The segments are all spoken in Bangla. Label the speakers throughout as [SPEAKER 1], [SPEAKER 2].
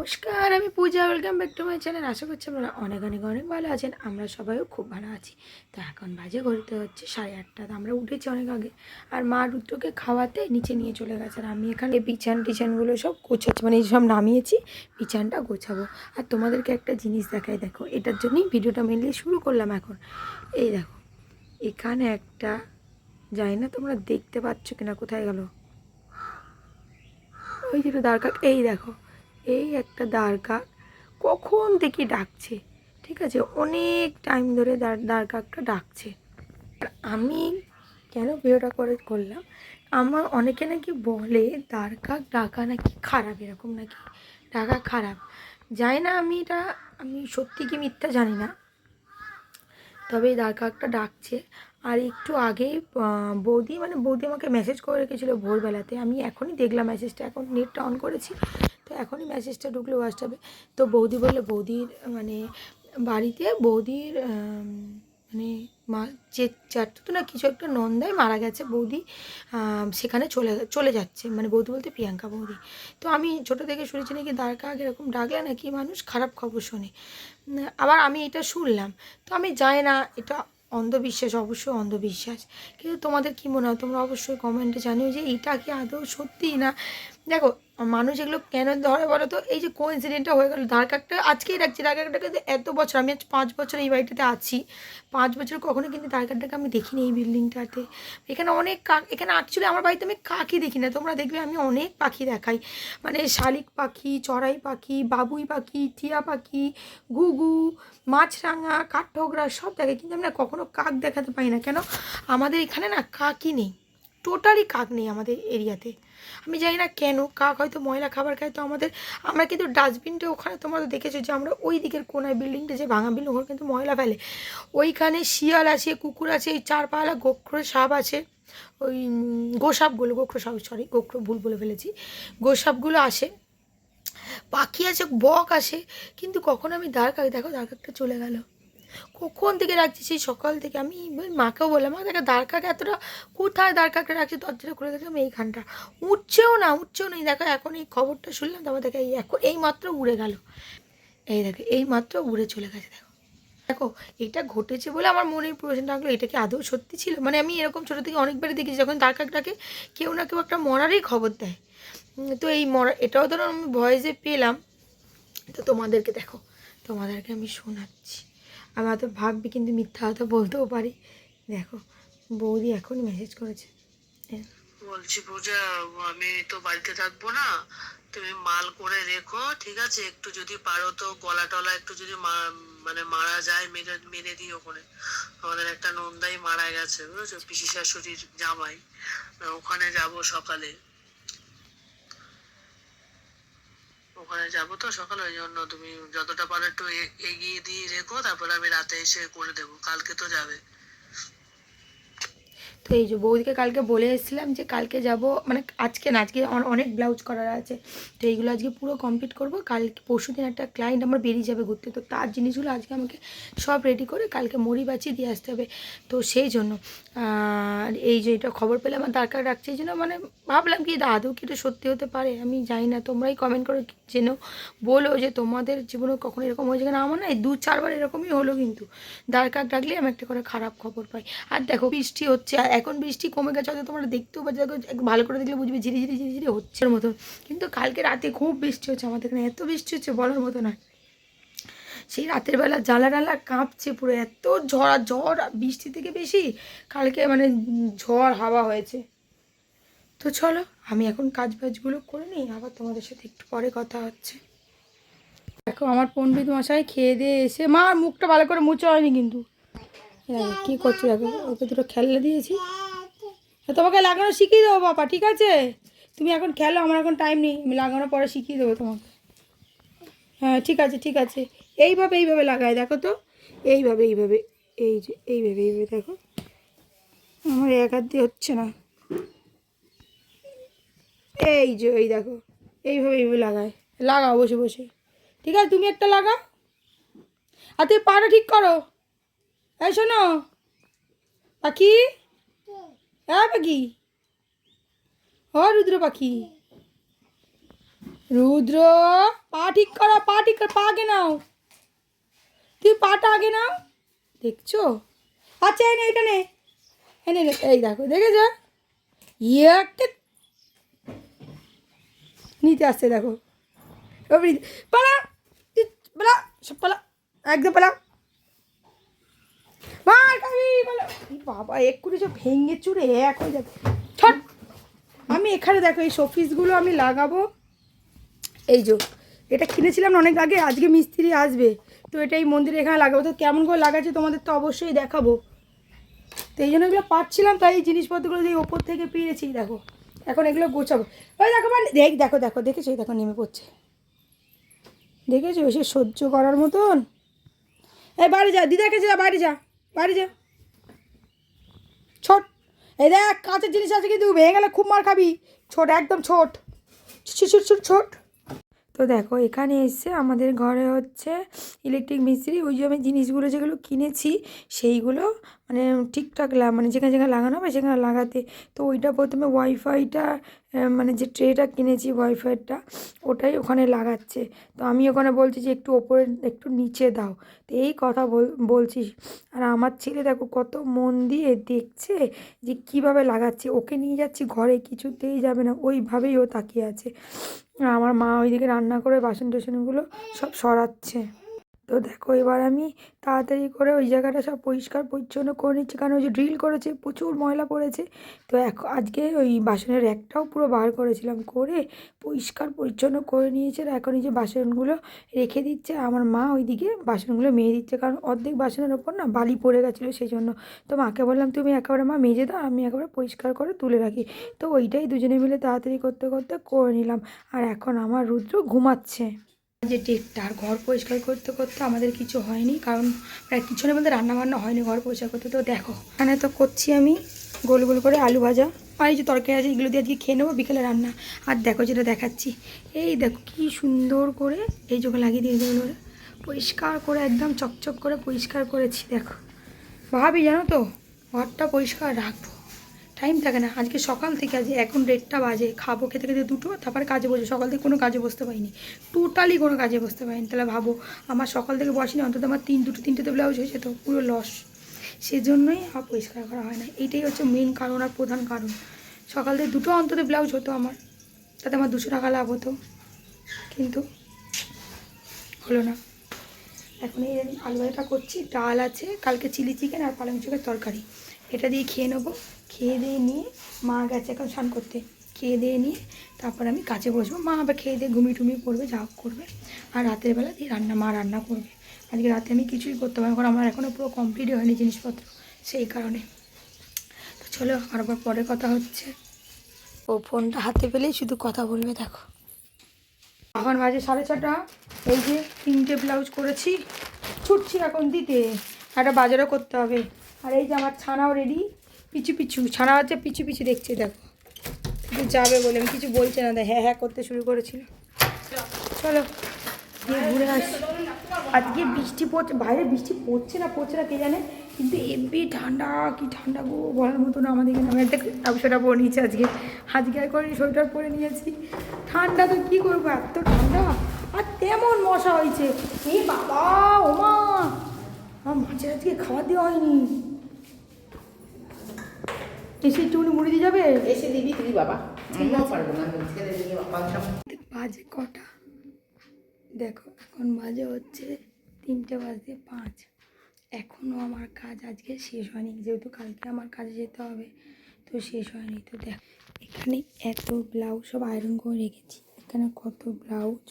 [SPEAKER 1] নমস্কার, আমি Puja. Welcome back to my channel. আশা করছি আপনারা অনেক অনেক অনেক ভালো আছেন। আমরা সবাইও খুব ভালো আছি। তো এখন বাজে ঘড়িতে হচ্ছে 8:30। আমরা উঠেছি অনেক আগে, আর মা রুদ্রকে খাওয়াতে নিচে নিয়ে চলে গেছে। আর আমি এখানে বিছানগুলো সব গোছাচ্ছি, মানে সব নামিয়েছি, বিছানটা গোছাবো। আর তোমাদেরকে একটা জিনিস দেখাই, দেখো, এটার জন্যই ভিডিওটা মেনলি শুরু করলাম এখন। এই দেখো, এখানে একটা, জানি না তোমরা দেখতে পাচ্ছ কিনা, কোথায় গেল ওই যেটা দাঁড়, এই দেখো, এই একটা দাঁড় কাক কখন থেকে ডাকছে। ঠিক আছে, অনেক টাইম ধরে দাঁড় কাকটা ডাকছে। আর আমি কেন ভিডিওটা করলাম, আমার অনেকে নাকি বলে দাঁড় কাক ডাকা নাকি খারাপ, এরকম নাকি ডাকা খারাপ। জানি না, আমি সত্যি কি মিথ্যা জানি না, তবে এই দাঁড় কাকটা ডাকছে। আর একটু আগেই বৌদি আমাকে মেসেজ করে রেখেছিলো ভোরবেলাতে। আমি এখনই দেখলাম মেসেজটা, এখন নেটটা অন করেছি, তো এখনই মেসেজটা ঢুকলো হোয়াটসঅ্যাপে। তো বৌদি বললো, বৌদির মানে বাড়িতে বৌদির মানে মা যে চারটে না কিছু একটা নন্দায় মারা গেছে, বৌদি সেখানে চলে যাচ্ছে, মানে বৌদি বলতে প্রিয়াঙ্কা বৌদি। তো আমি ছোটো থেকে শুনেছি নাকি দাঁড় কাক এরকম ডাকলে নাকি মানুষ খারাপ খবর শোনে। আবার আমি এটা শুনলাম, তো আমি জানি না এটা অন্ধবিশ্বাস, অবশ্যই অন্ধবিশ্বাস, কিন্তু তোমাদের কী মনে হয় তোমরা অবশ্যই কমেন্টে জানিও যে এটা কি আদৌ সত্যি না। দেখো, মানুষ এগুলো কেন ধরে বলো তো, এই যে কোইন্সিডেন্টটা হয়ে গেলো, দাঁড় কাকটা আজকেই ডাকছি, দাঁড় কাকটা কিন্তু এত বছর, আমি আজ 5 বছর এই বাড়িটাতে আছি, 5 বছর কখনো কিন্তু দাঁড় কাকটাকে আমি দেখিনি এই বিল্ডিংটাতে। এখানে অনেক কাক, এখানে অ্যাকচুয়ালি আমার বাড়িতে আমি কাকই দেখি না, তোমরা দেখবে আমি অনেক পাখি দেখাই, মানে শালিক পাখি, চড়াই পাখি, বাবুই পাখি, টিয়া পাখি, ঘুঘু, মাছরাঙা, কাঠঠোকরা সব দেখে, কিন্তু আমরা কখনো কাক দেখাতে পাই না। কেন? আমাদের এখানে না কাকই নেই, টোটালি কাক নেই আমাদের এরিয়াতে। আমি জানি না কেন, কাক হয়তো ময়লা খাবার খায়। তো আমরা কিন্তু ডাস্টবিনটা ওখানে, তোমরা তো দেখেছো যে আমরা ওই দিকের কোনায়, বিল্ডিংটা যে ভাঙা বিল্ডিং, ওখানে কিন্তু ময়লা ফেলে। ওইখানে শিয়াল আছে, কুকুর আছে, এই 4 পালা গোখরো সাপ আছে, ওই গোসাপগুলো, গোখরো সাপ, সরি গোখরো ভুল বলে ফেলেছি, গোসাপগুলো আসে, পাখি আছে, বক আসে, কিন্তু কখন আমি দাঁড় কাক, দেখো দাঁড় কাকটা চলে গেল, কখন থেকে রাখছি সেই সকাল থেকে। আমি মাকেও বললাম, মা দেখো দাঁড় কাক এতটা, কোথায় দাঁড় কাকটা রাখছি, দরজাটা খুলে দেখলাম এইখানটা, উঠছেও নেই। দেখো এখন এই খবরটা শুনলাম, তারপর দেখো এই মাত্র উড়ে গেল, এই দেখো এই মাত্র উড়ে চলে গেছে। দেখো দেখো, এটা ঘটেছে বলে আমার মনে প্রশ্ন থাকলো, এটা কি আদৌ সত্যি ছিল? মানে আমি এরকম ছোটো থেকে অনেকবারই দেখেছি, যখন দাঁড় কাকটাকে কেউ না কেউ একটা মরারই খবর দেয়। তো এই এটাও ধরো আমি ভয়েসে পেলাম, তো তোমাদেরকে আমি শোনাচ্ছি। আমি হয়তো ভাববি, কিন্তু মিথ্যা হয়তো বলতেও পারি। দেখো, বৌদি এখনই মেসেজ করেছে।
[SPEAKER 2] বলছি পূজা, আমি তো বাড়িতে থাকবো না, তুমি মাল করে রেখো, ঠিক আছে? একটু যদি পারো তো গলা টলা একটু যদি মানে মারা যায়, মেরে মেরে দিও করে। আমাদের একটা নন্দাই মারা গেছে, বুঝেছো, পিসি শাশুড়ির জামাই। ওখানে যাব সকালে, ওখানে যাবো তো সকালে, ওই জন্য তুমি যতটা পারো একটু এগিয়ে দিয়ে রেখো, তারপরে আমি রাতে এসে করে দেবো। কালকে তো যাবে।
[SPEAKER 1] তো এই যে বৌদিকে কালকে বলে এসেছিলাম যে কালকে যাব, মানে আজকে না, আজকে আমার অনেক ব্লাউজ করার আছে, তো এইগুলো আজকে পুরো কমপ্লিট করব। কালকে পরশু দিন একটা ক্লায়েন্ট আমার বেরিয়ে যাবে ঘুরতে, তো তার জিনিসগুলো আজকে আমাকে সব রেডি করে কালকে মড়ি বাঁচিয়ে দিয়ে আসতে হবে। তো সেই জন্য এই যে এটা খবর পেলে আমার দরকার রাখছে, এই জন্য মানে ভাবলাম কি আদৌ কি এটা সত্যি হতে পারে, আমি জানি না, তোমরাই কমেন্ট করে জেনেও বলো যে তোমাদের জীবনে কখনো এরকম হয়েছে কিনা। আমার না এই 2-4 বার এরকমই হলো, কিন্তু দাঁড় কাক ডাকলে আমি একটা করে খারাপ খবর পাই। আর দেখো বৃষ্টি হচ্ছে, আর এখন বৃষ্টি কমে গেছে, হয়তো তোমরা দেখতেও পাচ্ছ, দেখো ভালো করে দেখলে বুঝবে ঝিরি ঝিরি হচ্ছে ওর মতন। কিন্তু কালকে রাতে খুব বৃষ্টি হচ্ছে আমাদের এখানে, এত বৃষ্টি হচ্ছে বলার মতো না। সেই রাতের বেলা জানলা কাঁপছে পুরো, এত ঝড় বৃষ্টি থেকে বেশি কালকে মানে ঝড় হাওয়া হয়েছে। তো চলো, আমি এখন কাজ বাজগুলো করে নিই, আবার তোমাদের সাথে একটু পরে কথা হচ্ছে। দেখো আমার পণ্ডিত মশাই খেয়ে দিয়ে এসে, মা মুখটা ভালো করে মুছে হয়নি কিন্তু, দেখো কী করছে, দেখো ওকে দুটো খেলনা দিয়েছি, তোমাকে লাগানো শিখিয়ে দেবো বাবা, ঠিক আছে? তুমি এখন খেলো, আমার এখন টাইম নেই, আমি লাগানোর পরে শিখিয়ে দেবো তোমাকে। হ্যাঁ ঠিক আছে, এইভাবে লাগায়, দেখো তো, এইভাবে, এই যে এইভাবে দেখো, আমার এক হাত দিয়ে হচ্ছে না, এই দেখো, এইভাবে লাগায়, লাগাও বসে বসে, ঠিক আছে? তুমি একটা লাগাও, আর তুমি পাটা ঠিক করো। এই শোনো পাখি, হ্যাঁ পাখি, ও রুদ্র পাখি, রুদ্র, পা ঠিক করো, পা ঠিক করো, পা আগে নাও, তুই পাটা আগে নাও। দেখছো? আচ্ছা এনে এটা নে, এনে নে, এই দেখো দেখেছো, একটা নিতে আসছে দেখো, পালা, পালা, সব পালা, একদম পালা, মার খাবি পালা। বাবা এক্ষুনি সব ভেঙে চুরে এক হয়ে যাবে। ছট, আমি এখানে দেখো এই শোপিসগুলো আমি লাগাবো। এই যে এটা কিনেছিলাম না অনেক আগে, আজকে মিস্ত্রি আসবে, তো এটা এই মন্দিরে এখানে লাগাবো। তো কেমন করে লাগাচ্ছে তোমাদের তো অবশ্যই দেখাবো। তো এই জন্য এগুলো পাচ্ছিলাম, তাই এই জিনিসপত্রগুলো যে ওপর থেকে পেয়েছি দেখো, এখন এগুলো গোছাবো। ওই দেখো মানে দেখো দেখো দেখেছো, এই দেখো নেমে পড়ছে, দেখেছো সে সহ্য করার মতন। এই বাড়ি যা, দিদাকে যা, বাড়ি যা, বাড়ি যা, ছোট, এই দেখ কাঁচের জিনিস আছে কিন্তু ভেঙে গেলে খুব মার খাবি, ছোট একদম ছোট, ছোট ছোট ছোট। তো দেখো এখানে এসে আমাদের ঘরে হচ্ছে ইলেকট্রিক মিস্ত্রি, ওই যে আমি জিনিসগুলো যেগুলো কিনেছি সেইগুলো মানে ঠিকঠাক মানে যেখানে যেখানে লাগানো হবে সেখানে লাগাতে। তো ওইটা প্রথমে ওয়াইফাইটা মানে যে ট্রেটা কিনেছি ওয়াইফাইটা, ওটাই ওখানে লাগাচ্ছে। তো আমি ওখানে বলছি যে একটু ওপরে একটু নিচে দাও, তো এই কথা বলছি। আর আমার ছেলে দেখো কত মন দিয়ে দেখছে যে কিভাবে লাগাচ্ছে, ওকে নিয়ে যাচ্ছি ঘরে, কিছুতেই যাবে না, ওইভাবেই ও তাকিয়ে আছে। আর আমার মা ওইদিকে রান্না করে বাসন টাসনগুলো সব সরাচ্ছে। তো দেখো এবার আমি তাড়াতাড়ি করে ওই জায়গাটা সব পরিষ্কার পরিচ্ছন্ন করে নিচ্ছি, কারণ ওই যে ড্রিল করেছে প্রচুর ময়লা পড়েছে। তো আজকে ওই বাসনের র্যাকটাও পুরো বার করেছিলাম, করে পরিষ্কার পরিচ্ছন্ন করে নিয়েছে। আর এখন এই যে বাসনগুলো রেখে দিচ্ছে, আমার মা ওইদিকে বাসনগুলো মেজে দিচ্ছে, কারণ অর্ধেক বাসনের ওপর না বালি পড়ে গেছিলো সেই জন্য। তো মাকে বললাম তুমি একেবারে মা মেজে দাও, আমি একেবারে পরিষ্কার করে তুলে রাখি। তো ওইটাই দুজনে মিলে তাড়াতাড়ি করতে করতে করে নিলাম। আর এখন আমার রুদ্র ঘুমাচ্ছে। যে ডেটটা আর ঘর পরিষ্কার করতে করতে আমাদের কিছু হয়নি, কারণ প্রায় কিছুক্ষণের মধ্যে রান্নাবান্না হয়নি ঘর পরিষ্কার করতে। তো দেখো এখানে তো করছি আমি গোল গোল করে আলু ভাজা, আর এই যে তরকারি আছে এগুলো দিয়ে আজকে খেয়ে নেবো বিকেলে রান্না। আর দেখো যেটা দেখাচ্ছি, এই দেখো কি সুন্দর করে এই যোগে লাগিয়ে দিয়ে ধরে পরিষ্কার করে একদম চকচক করে পরিষ্কার করেছি। দেখো ভাবি জানো তো ঘরটা পরিষ্কার রাখবো, টাইম থাকে না। আজকে সকাল থেকে, আজকে এখন 1:30 বাজে, খাবো খেতে খেতে 2টো, তারপরে কাজে বসে, সকাল থেকে কোনো কাজে বসতে পারিনি, টোটালি কোনো কাজে বসতে পারিনি। তাহলে ভাবো আমার সকাল থেকে বসিনি, অন্তত আমার 3-2-3টে তো ব্লাউজ হয়েছে, তো পুরো লস। সেজন্যই আর পরিষ্কার করা হয় না, এইটাই হচ্ছে মেন কারণ আর প্রধান কারণ। সকাল থেকে 2টো অন্তত ব্লাউজ হতো আমার, তাতে আমার 200 টাকা লাভ হতো, কিন্তু হলো না। এখন এই আলু ভাজাটা করছি, ডাল আছে, কালকে চিলি চিকেন আর পালং শাকের তরকারি, এটা দিয়ে খেয়ে নেবো। খেয়ে দিয়ে নিয়ে মা গেছে এখন স্নান করতে, খেয়ে দিয়ে নিয়ে তারপর আমি কাজে বসবো। মা আবার খেয়ে দিয়ে ঘুমিয়ে টুমিয়ে পড়বে, যা হোক করবে। আর রাতের বেলা দিয়ে মা রান্না করবে। আজকে রাতে আমি কিছুই করতে পারবো, কারণ আমার এখনও পুরো কমপ্লিট হয়নি জিনিসপত্র, সেই কারণে। তো চলো আর আবার পরে কথা হচ্ছে। ও ফোনটা হাতে পেলেই শুধু কথা বলবে। দেখো এখন বাজে 6:30, এই যে 3টে ব্লাউজ করেছি, ছুটছি এখন দিতে, একটা বাজারও করতে হবে। আর এই যে আমার ছানাও রেডি, পিছু পিছু ছানা হচ্ছে, পিছু পিছু দেখছি। দেখো যাবে বলে আমি কিছু বলছে না, হ্যাঁ হ্যাঁ করতে শুরু করেছিল। চলো গিয়ে ঘুরে আসি। আজকে বৃষ্টি পড়ছে, বাইরে বৃষ্টি পড়ছে না কে জানে, কিন্তু এমনি ঠান্ডা, কি ঠান্ডা গো বলার মতো না। আমাদের এখানে আমি একটা সোয়েটার পরে নিয়েছি আজকে আর করে সোয়েটার পরে নিয়েছি। ঠান্ডা তো কী করবো, এত ঠান্ডা। আর তেমন মশা হয়েছে, এই বাবা ওমা, আমার মাছের আজকে খাওয়া দেওয়া হয়নি। এসে একটুখানি মুড়ি দিয়ে যাবে,
[SPEAKER 3] এসে দিবি তুই বাবা, পারবো না ছেলে নিয়ে
[SPEAKER 1] বাজে কটা দেখো, এখন বাজে হচ্ছে 3:05। এখনও আমার কাজ আজকে শেষ হয়নি, যেহেতু কালকে আমার কাজে যেতে হবে, তো শেষ হয়নি। তো দেখ এখানে এত ব্লাউজ সব আয়রন করে রেখেছি, এখানে কত ব্লাউজ,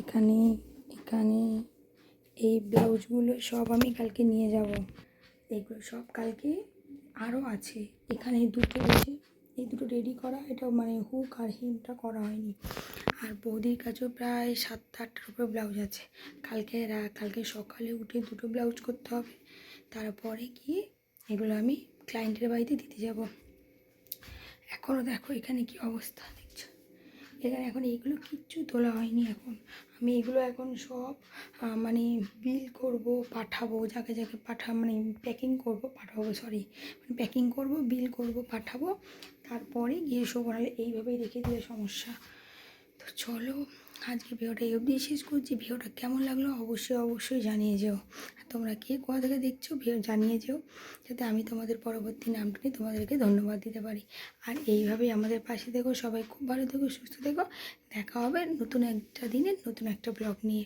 [SPEAKER 1] এখানে এখানে এই ব্লাউজগুলো সব আমি কালকে নিয়ে যাব, এগুলো সব কালকে আরও আছে। এখানে 2টো রয়েছে, এই 2টো রেডি করা, এটা মানে হুক আর হিমটা করা হয়নি। আর বৌদির কাছেও প্রায় 7-8টার উপরে ব্লাউজ আছে। কালকে সকালে উঠে 2টো ব্লাউজ করতে হবে, তারপরে গিয়ে এগুলো আমি ক্লায়েন্টের বাড়িতে দিতে যাব। এখনও দেখো এখানে কি অবস্থা দেখছো, এখানে এখন এইগুলো কিচ্ছু তোলা হয়নি। এখন আমি এগুলো এখন সব মানে বিল করব, পাঠাবো, যাকে যাকে মানে প্যাকিং করব, পাঠাবো, মানে প্যাকিং করব, বিল করব, পাঠাবো, তারপরে গিয়ে সব বানালে। এইভাবেই রেখে দিলে সমস্যা। চলো আজকে ভিডিওটা এই অবধি শেষ করছি। ভিডিওটা কেমন লাগলো অবশ্যই জানিয়ে যেও। আর তোমরা কে কোথা থেকে দেখছো জানিয়ে যেও, যাতে আমি তোমাদের পরবর্তী নামটা নিয়ে তোমাদেরকে ধন্যবাদ দিতে পারি। আর এইভাবেই আমাদের পাশে থেকো, সবাই খুব ভালো থেকো, সুস্থ থেকো। দেখা হবে নতুন একটা দিনে নতুন একটা ব্লগ নিয়ে।